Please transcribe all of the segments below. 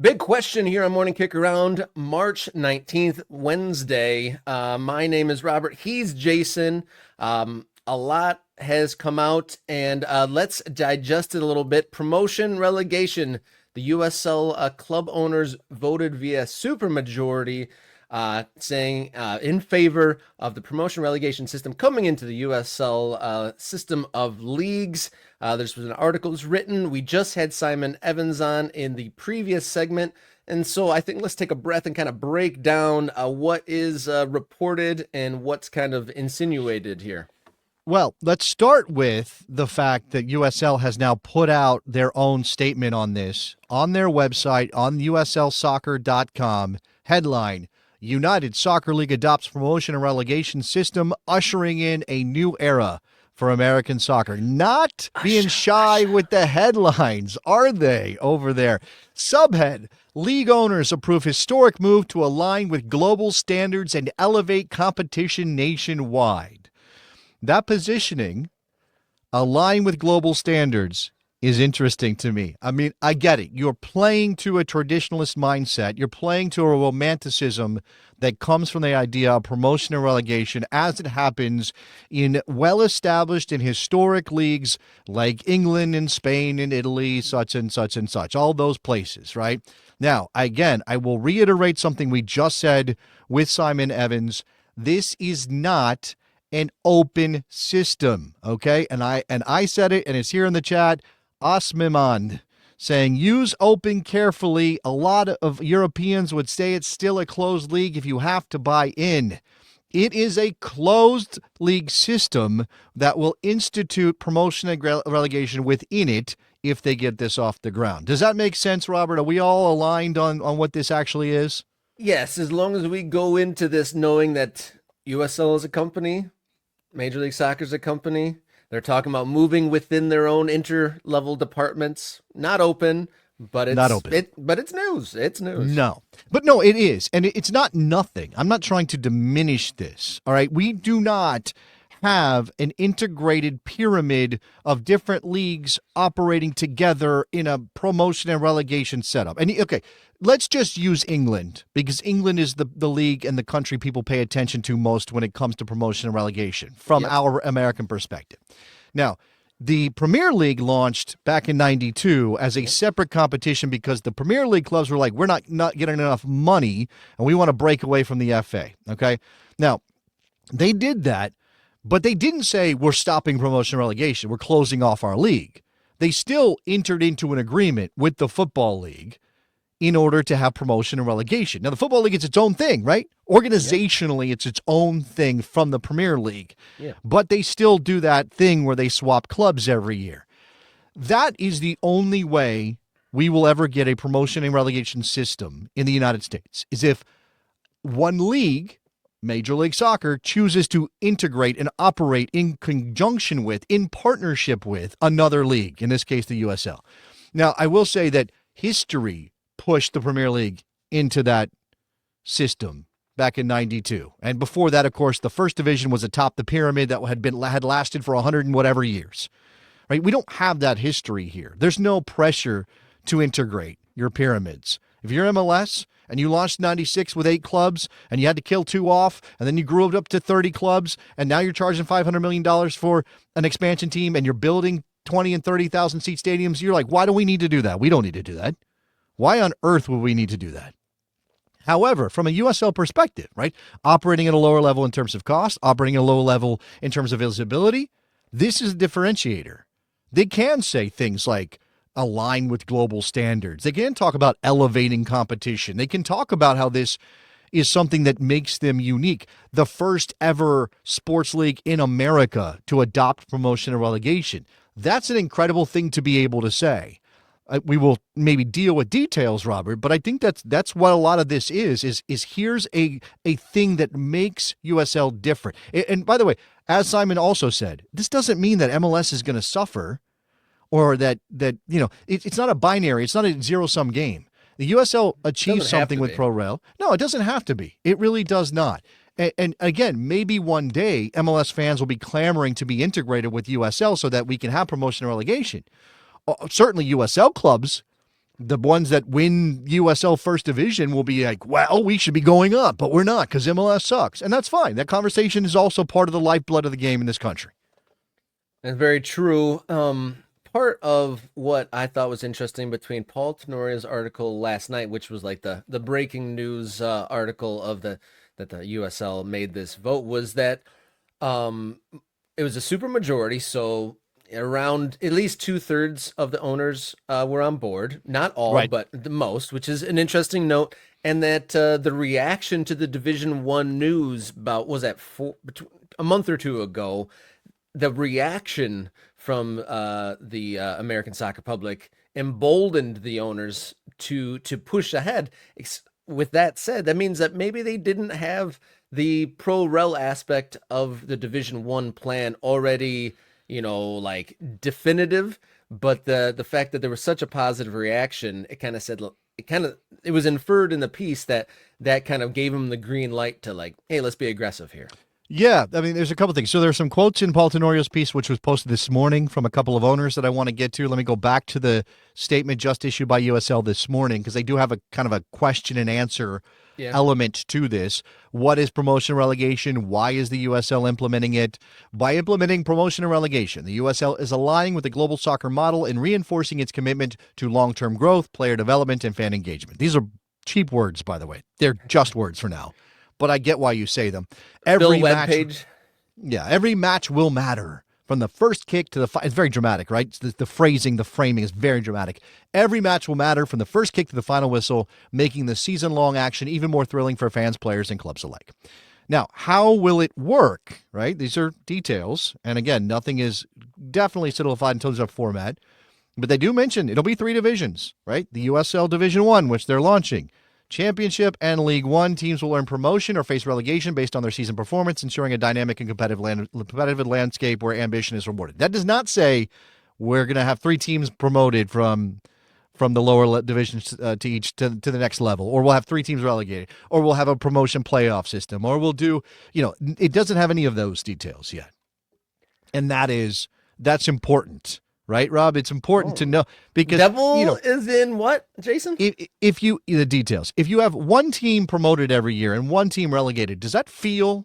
Big question here on Morning Kick Around March 19th, Wednesday. My name is Robert. He's Jason. A lot has come out, and let's digest it a little bit. Promotion, relegation. The USL club owners voted via supermajority, saying in favor of the promotion relegation system coming into the USL system of leagues. There's an article that's written. We just had Simon Evans on in the previous segment. And so I think let's take a breath and kind of break down what is reported and what's kind of insinuated here. Well, let's start with the fact that USL has now put out their own statement on this on their website on uslsoccer.com. Headline: United Soccer League adopts promotion and relegation system, ushering in a new era for American soccer. Not being shy with the headlines, are they, over there? Subhead: League owners approve historic move to align with global standards and elevate competition nationwide. That positioning, align with global standards, is interesting to me. I mean, I get it. You're playing to a traditionalist mindset. You're playing to a romanticism that comes from the idea of promotion and relegation as it happens in well-established and historic leagues like England and Spain and Italy, such and such and such, all those places, right? Now, again, I will reiterate something we just said with Simon Evans. This is not an open system, okay? And I said it, and it's here in the chat. Osmiman saying, use open carefully. A lot of Europeans would say it's still a closed league if you have to buy in. It is a closed league system that will institute promotion and relegation within it if they get this off the ground. Does that make sense, Robert? Are we all aligned on what this actually is? Yes, as long as we go into this knowing that USL is a company, Major League Soccer is a company. They're talking about moving within their own inter-level departments. Not open, but it's not open. But it's news. It's news. No, but no, it is, and it's not nothing. I'm not trying to diminish this. All right, we do not have an integrated pyramid of different leagues operating together in a promotion and relegation setup. And okay, let's just use England, because England is the league and the country people pay attention to most when it comes to promotion and relegation from our American perspective. Now, the Premier League launched back in 92 as a separate competition because the Premier League clubs were like, we're not getting enough money and we want to break away from the FA, okay? Now, they did that, but they didn't say we're stopping promotion and relegation, we're closing off our league. They still entered into an agreement with the Football League in order to have promotion and relegation. Now, the Football League is its own thing, right? Organizationally, it's its own thing from the Premier League. Yeah. But they still do that thing where they swap clubs every year. That is the only way we will ever get a promotion and relegation system in the United States, is if one league, Major League Soccer, chooses to integrate and operate in conjunction with, in partnership with, another league, in this case, the USL. Now, I will say that history pushed the Premier League into that system back in 92. And before that, of course, the first division was atop the pyramid that had lasted for 100 and whatever years. Right? We don't have that history here. There's no pressure to integrate your pyramids. If you're MLS and you launched 96 with 8 clubs and you had to kill 2 off, and then you grew it up to 30 clubs, and now you're charging $500 million for an expansion team, and you're building 20 and 30,000 seat stadiums, you're like, why do we need to do that? We don't need to do that. Why on earth would we need to do that? However, from a USL perspective, right, operating at a lower level in terms of cost, operating at a lower level in terms of visibility, this is a differentiator. They can say things like align with global standards. They can talk about elevating competition. They can talk about how this is something that makes them unique. The first ever sports league in America to adopt promotion and relegation. That's an incredible thing to be able to say. We will maybe deal with details, Robert, but I think that's what a lot of this is here's a thing that makes USL different. And by the way, as Simon also said, this doesn't mean that MLS is going to suffer, or that it's not a binary, it's not a zero-sum game. The USL achieves something with ProRail. No, it doesn't have to be. It really does not. And again, maybe one day MLS fans will be clamoring to be integrated with USL so that we can have promotion and relegation. Certainly USL clubs The ones that win USL First Division will be like, well, we should be going up, but we're not because MLS sucks. And that's fine. That conversation is also part of the lifeblood of the game in this country. That's very true. Part of what I thought was interesting between Paul Tenoria's article last night, which was like the breaking news article of that the USL made this vote, was that um, it was a super majority, so around at least 2/3 of the owners were on board. Not all, Right. but the most, which is an interesting note. And that the reaction to the Division One news about was that a month or two ago, the reaction from the American soccer public emboldened the owners to push ahead. With that said, that means that maybe they didn't have the pro rel aspect of the Division One plan already, like definitive. But the fact that there was such a positive reaction, it kind of said it was inferred in the piece that kind of gave them the green light to like, hey, let's be aggressive here. Yeah, I mean, there's a couple things. So there's some quotes in Paul Tenorio's piece, which was posted this morning from a couple of owners that I want to get to. Let me go back to the statement just issued by USL this morning, because they do have a kind of a question and answer element to this. What is promotion and relegation? Why is the USL implementing it? By implementing promotion and relegation, the USL is aligning with the global soccer model and reinforcing its commitment to long-term growth, player development, and fan engagement. These are cheap words, by the way. They're just words for now. But I get why you say them. Every match, webpage. Yeah, every match will matter from the first kick to the final. It's very dramatic, right? The phrasing, the framing is very dramatic. Every match will matter from the first kick to the final whistle, making the season-long action even more thrilling for fans, players, and clubs alike. Now, how will it work, right? These are details. And again, nothing is definitely solidified in terms of format. But they do mention it'll be 3 divisions, right? The USL Division 1, which they're launching. Championship and League One teams will earn promotion or face relegation based on their season performance, ensuring a dynamic and competitive landscape where ambition is rewarded. That does not say we're going to have 3 teams promoted from the lower divisions to the next level, or we'll have 3 teams relegated, or we'll have a promotion playoff system, or we'll do, it doesn't have any of those details yet. And that's important. Right, Rob? It's important to know because Devil is in what, Jason? If you the details, if you have one team promoted every year and one team relegated, does that feel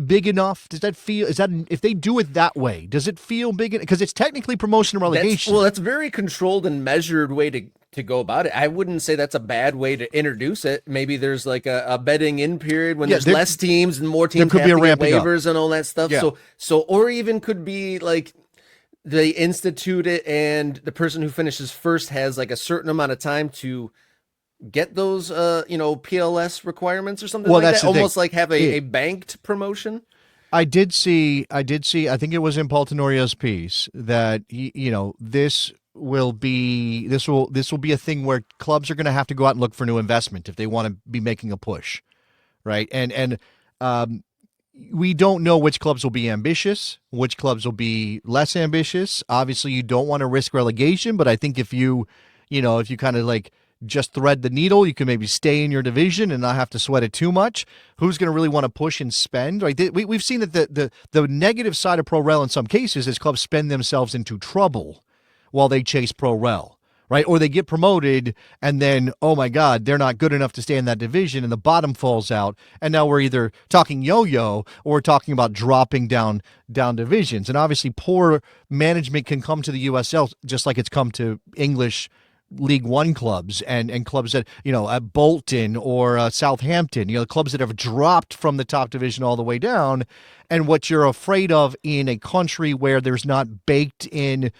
big enough? If they do it that way, does it feel big? Because it's technically promotion and relegation. That's a very controlled and measured way to go about it. I wouldn't say that's a bad way to introduce it. Maybe there's like a betting in period when there's less teams and more teams there could have be to a get waivers and all that stuff. Yeah. So or even could be like they institute it and the person who finishes first has like a certain amount of time to get those PLS requirements or something like that. Almost like have a banked promotion. I did see, I think it was in Paul Tenoria's piece that this will be a thing where clubs are going to have to go out and look for new investment if they want to be making a push. Right? And we don't know which clubs will be ambitious, which clubs will be less ambitious. Obviously, you don't want to risk relegation, but I think if you kind of like just thread the needle, you can maybe stay in your division and not have to sweat it too much. Who's going to really want to push and spend? Right? We've seen that the negative side of pro rel in some cases is clubs spend themselves into trouble while they chase pro rel. Right? Or they get promoted and then, oh my God, they're not good enough to stay in that division and the bottom falls out. And now we're either talking yo-yo or we're talking about dropping down divisions. And obviously poor management can come to the USL just like it's come to English League One clubs and clubs that, at Bolton or Southampton, the clubs that have dropped from the top division all the way down. And what you're afraid of in a country where there's not baked in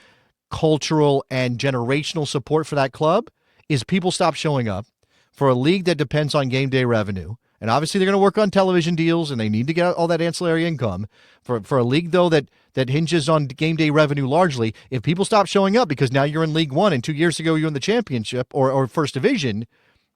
cultural and generational support for that club is people stop showing up for a league that depends on game day revenue. And obviously they're going to work on television deals and they need to get all that ancillary income for a league though that hinges on game day revenue largely. If people stop showing up because now you're in League One and 2 years ago you're in the championship or first division,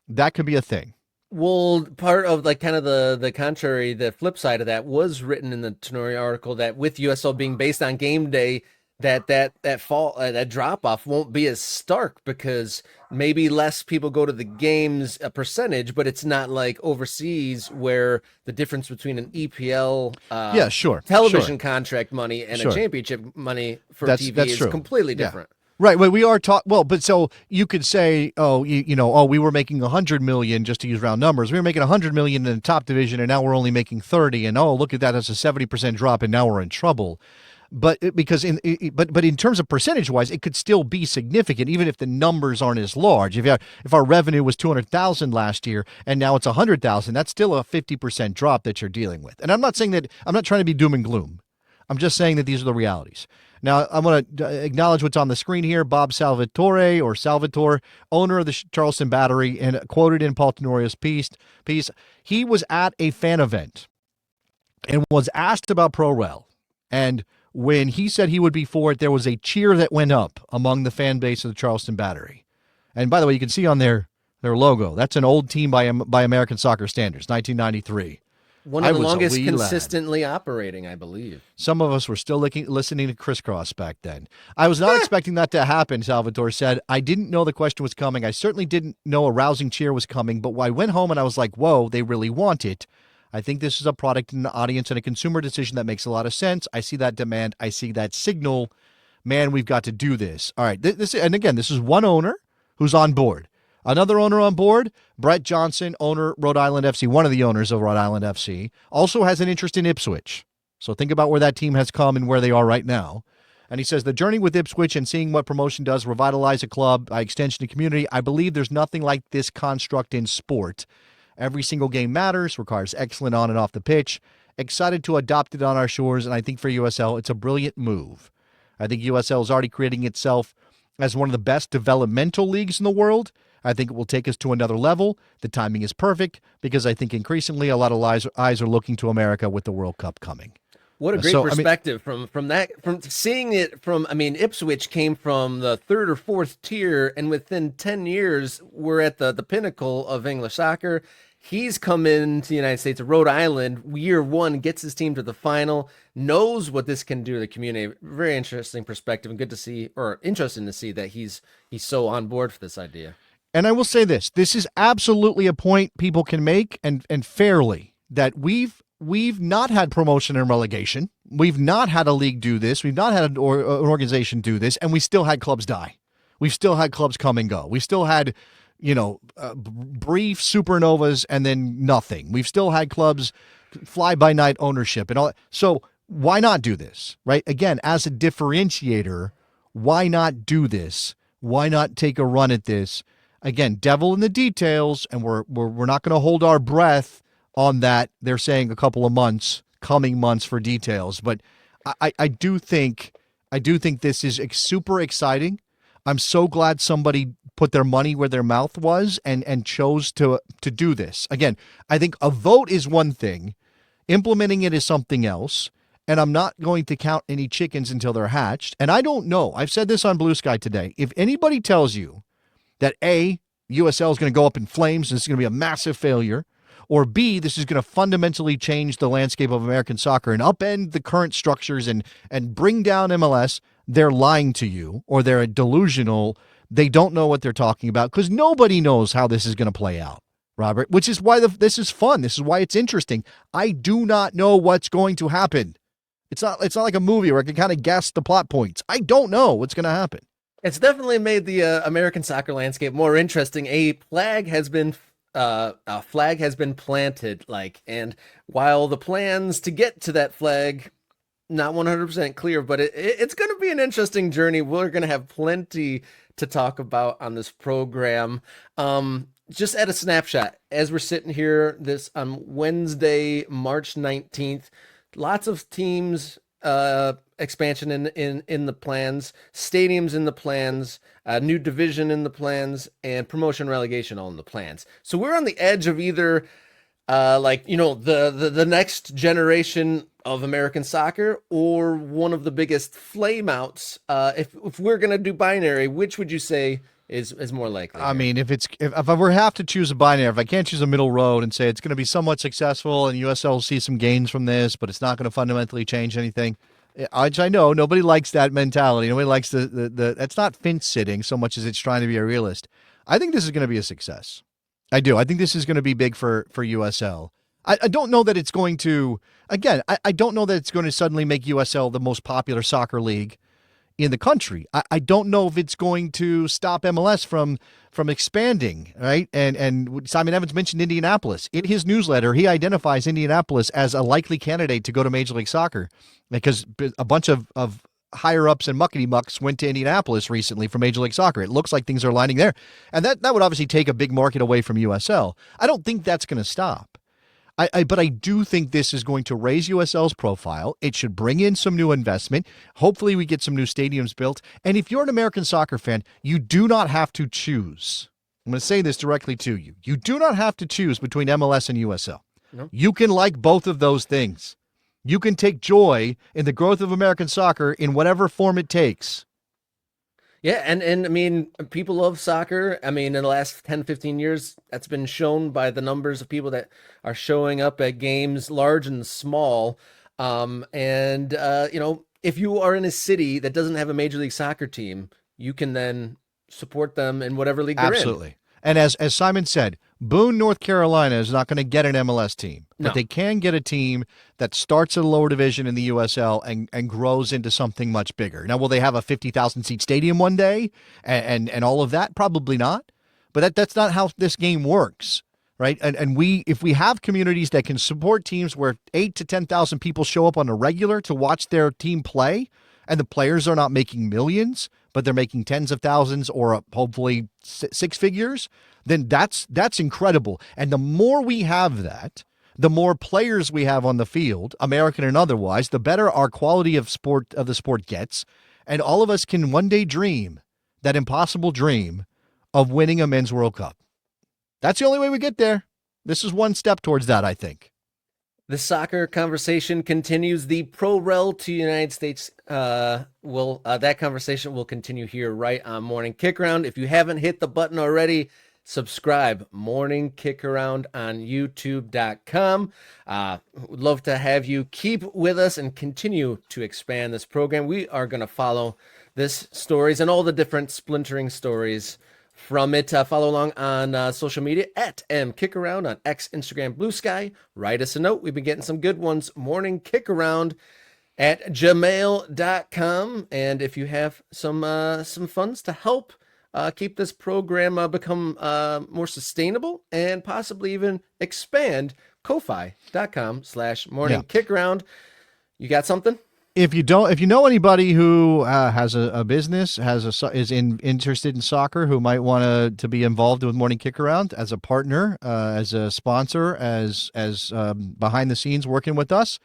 that could be a thing. Well, part of like kind of the contrary, the flip side of that was written in the Tenorio article that with USL being based on game day, that drop off won't be as stark because maybe less people go to the games a percentage, but it's not like overseas where the difference between an EPL television contract money and a championship money for TV is completely different. Right. Well, we are talking. Well, but so you could say, oh, we were making 100 million, just to use round numbers. We were making 100 million in the top division, and now we're only making 30. And oh, look at that, that's a 70% drop, and now we're in trouble. Because in terms of percentage wise, it could still be significant, even if the numbers aren't as large. If our revenue was 200,000 last year and now it's 100,000, that's still a 50% drop that you're dealing with. And I'm not saying that, I'm not trying to be doom and gloom. I'm just saying that these are the realities. Now, I want to acknowledge what's on the screen here. Bob Salvatore, owner of the Charleston Battery, and quoted in Paul Tenoria's piece, he was at a fan event and was asked about ProRel. And when he said he would be for it, there was a cheer that went up among the fan base of the Charleston Battery. And by the way, you can see on their logo, that's an old team by American soccer standards, 1993. One of the longest consistently operating, I believe. Some of us were still listening to Crisscross back then. I was not expecting that to happen, Salvatore said. I didn't know the question was coming. I certainly didn't know a rousing cheer was coming, but I went home and I was like, whoa, they really want it. I think this is a product and an audience and a consumer decision that makes a lot of sense. I see that demand. I see that signal. Man, we've got to do this. All right. And again, this is one owner who's on board. Another owner on board, Brett Johnson, owner, Rhode Island FC, one of the owners of Rhode Island FC, also has an interest in Ipswich. So think about where that team has come and where they are right now. And he says, the journey with Ipswich and seeing what promotion does revitalize a club, by extension, a community. I believe there's nothing like this construct in sport. Every single game matters, requires excellent on and off the pitch. Excited to adopt it on our shores, and I think for USL, it's a brilliant move. I think USL is already creating itself as one of the best developmental leagues in the world. I think it will take us to another level. The timing is perfect because I think increasingly a lot of eyes are looking to America with the World Cup coming. What a great perspective from seeing it from, Ipswich came from the third or fourth tier, and within 10 years, we're at the pinnacle of English soccer. He's come into the United States, Rhode Island, year one, gets his team to the final, knows what this can do to the community. Very interesting perspective, and good to see, or interesting to see that he's so on board for this idea. And I will say this is absolutely a point people can make, and fairly, that we've not had promotion and relegation. We've not had a league do this. We've not had an organization do this, and we still had clubs die. We've still had clubs come and go. We still had, brief supernovas and then nothing. We've still had clubs fly-by-night ownership and all that. So why not do this, right? Again, as a differentiator, why not do this? Why not take a run at this? Again, devil in the details, and we're not going to hold our breath on that. They're saying a couple of months, coming months for details, but I do think this is super exciting. I'm so glad somebody put their money where their mouth was and chose to do this. Again, I think a vote is one thing, implementing it is something else, and I'm not going to count any chickens until they're hatched. And I don't know. I've said this on Blue Sky today. If anybody tells you that A, USL is going to go up in flames and this is going to be a massive failure, or B, this is going to fundamentally change the landscape of American soccer and upend the current structures and bring down MLS, they're lying to you, or they're delusional. They don't know what they're talking about, because nobody knows how this is going to play out, Robert, which is why this is fun. This is why it's interesting. I do not know what's going to happen. It's not like a movie where I can kind of guess the plot points. I don't know what's going to happen. It's definitely made the American soccer landscape more interesting. A flag has been planted, and while the plans to get to that flag not 100% clear, but it's going to be an interesting journey. We're going to have plenty to talk about on this program. Just at a snapshot, as we're sitting here this on Wednesday, March 19th, lots of teams expansion in the plans, stadiums in the plans, new division in the plans, and promotion relegation all in the plans. So we're on the edge of either the next generation of American soccer or one of the biggest flameouts. If we're gonna do binary, which would you say is more likely? I mean, if I were have to choose a binary, if I can't choose a middle road and say it's going to be somewhat successful and USL will see some gains from this, but it's not going to fundamentally change anything. I know nobody likes that mentality. Nobody likes the that's not fence sitting so much as it's trying to be a realist. I think this is going to be a success. I do. I think this is going to be big for USL. I don't know that it's going to, again, I don't know that it's going to suddenly make USL the most popular soccer league in the country. I don't know if it's going to stop MLS from expanding, right? And Simon Evans mentioned Indianapolis. In his newsletter, he identifies Indianapolis as a likely candidate to go to Major League Soccer because a bunch of higher-ups and muckety-mucks went to Indianapolis recently for Major League Soccer. It looks like things are lining there. And that would obviously take a big market away from USL. I don't think that's going to stop. But I do think this is going to raise USL's profile. It should bring in some new investment. Hopefully we get some new stadiums built. And if you're an American soccer fan, you do not have to choose. I'm going to say this directly to you. You do not have to choose between MLS and USL. No. You can like both of those things. You can take joy in the growth of American soccer in whatever form it takes. Yeah, and I mean, people love soccer. I mean, in the last 10, 15 years, that's been shown by the numbers of people that are showing up at games, large and small. If you are in a city that doesn't have a Major League Soccer team, you can then support them in whatever league they're in. Absolutely. And as Simon said, Boone, North Carolina is not going to get an MLS team, but they can get a team that starts at a lower division in the USL and grows into something much bigger. Now, will they have a 50,000 seat stadium one day and all of that? Probably not. But that's not how this game works, right? And if we have communities that can support teams where 8 to 10,000 people show up on a regular to watch their team play, and the players are not making millions, but they're making tens of thousands or hopefully six figures, then that's incredible. And the more we have that, the more players we have on the field, American and otherwise, the better our quality of the sport gets. And all of us can one day dream that impossible dream of winning a men's World Cup. That's the only way we get there. This is one step towards that, I think. The soccer conversation continues. The Pro Rel to United States that conversation will continue here right on Morning Kick Around. If you haven't hit the button already, subscribe. Morning Kick Around on YouTube.com. Would love to have you keep with us and continue to expand this program. We are going to follow this stories and all the different splintering stories from it. Follow along on social media at MKickaround on X, Instagram, Blue Sky. Write us a note. We've been getting some good ones. Morning Kickaround at gmail.com. And if you have some funds to help keep this program become more sustainable and possibly even expand, ko-fi.com/morning kickaround. You got something? If you know anybody who has a business, is interested in soccer, who might want to be involved with Morning Kick Around as a partner, as a sponsor, as behind the scenes working with us,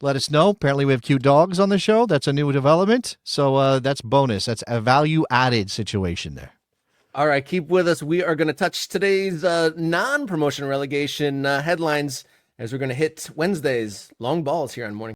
let us know. Apparently we have cute dogs on the show. That's a new development. So that's bonus. That's a value added situation there. All right, keep with us. We are going to touch today's non-promotion relegation headlines as we're going to hit Wednesday's long balls here on Morning